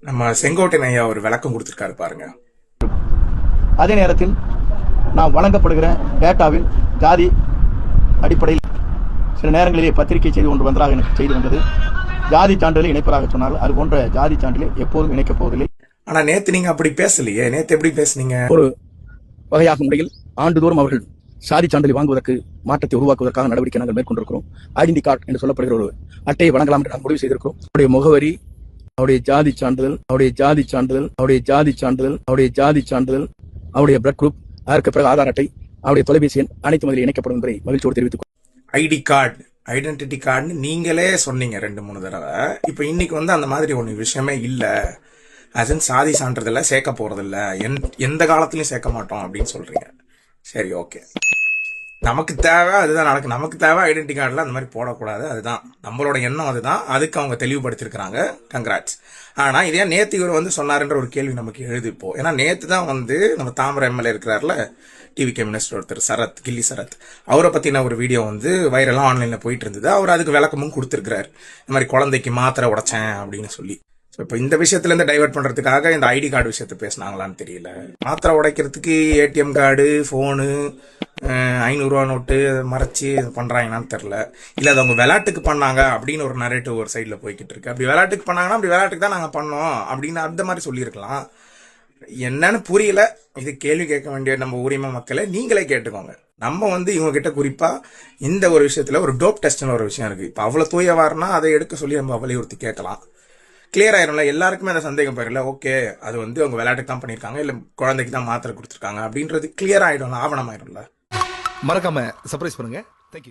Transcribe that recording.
நம்ம செங்கோட்டையன் ஐயா ஒரு விளக்கம் கொடுத்திருக்காரு பாருங்க. அதே நேரத்தில் நாம் வழங்கப்படுகிற டேட்டாவில் ஜாதி அடிப்படையில் சில நேரங்களிலே பத்திரிகை செய்தி ஒன்று வந்ததாக எனக்கு செய்தி வந்தது. ஜாதி சான்றிதழை இணைப்பதாக சொன்னால் அது போன்ற ஜாதி சான்றிதழை எப்போதும் இணைக்கப் போவதில்லை. ஆனா நேத்து நீங்க அப்படி பேசலையே. நேத்து எப்படி பேசுனீங்க? ஒரு வகையாகும் முறையில் ஆண்டுதோறும் அவர்கள் சாதி சான்றிதழை வாங்குவதற்கு மாற்றத்தை உருவாக்குவதற்காக நடவடிக்கை நாங்கள் மேற்கொண்டிருக்கிறோம். ஐடென்டி கார்டு என்று சொல்லப்படுகிற ஒரு அட்டையை வழங்கலாம் என்று நாங்கள் முடிவு செய்திருக்கிறோம். அவருடைய முகவரி, அவருடைய ஜாதி சான்றிதழ், அவருடைய ஜாதி சான்றிதழ், அவருடைய ஜாதி சான்றிதழ், அவருடைய ஜாதி சான்றிதழ், அவருடைய பிளட் குரூப், அதற்கு பிறகு ஆதார் அட்டை, அவருடைய தொலைபேசி எண் அனைத்து முதலில் இணைக்கப்படும் என்பதை மகிழ்ச்சியோடு தெரிவித்துக் ஐடி கார்டு, ஐடென்டிட்டி கார்டுன்னு நீங்களே சொன்னீங்க 2-3 தடவை. இப்ப இன்னைக்கு அந்த மாதிரி ஒண்ணு விஷயமே இல்ல. அதன் சாதி சான்றிதழ சேர்க்க போறது இல்ல, எந்த காலத்திலயும் சேர்க்க மாட்டோம் அப்படின்னு சொல்றீங்க. சரி, ஓகே. நமக்கு தேவை அதுதான் நடக்கு. நமக்கு தேவை ஐடென்டி கார்டுல அந்த மாதிரி போடக்கூடாது. அதுதான் நம்மளோட எண்ணம். அதுதான். அதுக்கு அவங்க தெளிவுபடுத்திருக்கிறாங்க. கங்க்ராட்ஸ். ஆனா இதே நேத்து இவர் சொன்னாருன்ற ஒரு கேள்வி நமக்கு எழுது இப்போ. ஏன்னா நேத்து தான் நம்ம தாமரை எம்எல்ஏ இருக்கிறார்ல, டிவிகே மினிஸ்டர் ஒருத்தர் சரத், கில்லி சரத், அவரை பத்தின ஒரு வீடியோ வைரலா ஆன்லைன்ல போயிட்டு இருந்தது. அவர் அதுக்கு விளக்கமும் கொடுத்திருக்கிறார். இந்த மாதிரி குழந்தைக்கு மாத்திரை உடைச்சேன் அப்படின்னு சொல்லி. இப்போ இந்த விஷயத்துல இருந்து டைவர்ட் பண்றதுக்காக இந்த ஐடி கார்டு விஷயத்த பேசினாங்களான்னு தெரியல. மாத்திரை உடைக்கிறதுக்கு ஏடிஎம் கார்டு, போனு, 500 ரூபா நோட்டு மறைச்சு பண்றாங்கன்னு தெரியல. இல்ல அது அவங்க விளையாட்டுக்கு பண்ணாங்க அப்படின்னு ஒரு நரேட்டிவ் ஒரு சைட்ல போய்கிட்டு இருக்கு. அப்படி விளையாட்டுக்கு பண்ணாங்கன்னா அப்படி விளையாட்டுக்கு தான் நாங்க பண்ணோம் அப்படின்னு அந்த மாதிரி சொல்லியிருக்கலாம். என்னன்னு புரியல. இது கேள்வி கேட்க வேண்டிய நம்ம உரிமை மக்களை நீங்களே கேட்டுக்கோங்க. நம்ம இவங்க கிட்ட குறிப்பா இந்த ஒரு விஷயத்துல ஒரு டோப் டெஸ்ட்னு ஒரு விஷயம் இருக்கு. இப்ப அவ்வளவு தூயவாருன்னா அதை எடுக்க சொல்லி நம்ம வலியுறுத்தி கேட்கலாம். கிளியர் ஆயிரும்ல. எல்லாருக்குமே அந்த சந்தேகம் போயிடல. ஓகே, அது அவங்க விளையாட்டுக்கு தான் பண்ணிருக்காங்க, இல்ல குழந்தைக்கு தான் மாத்திரை கொடுத்துருக்காங்க அப்படின்றது கிளியர் ஆயிடும்ல, ஆவணம் ஆயிடும்ல. மறக்காம சர்ப்ரைஸ் பண்ணுங்க. தேங்க்யூ.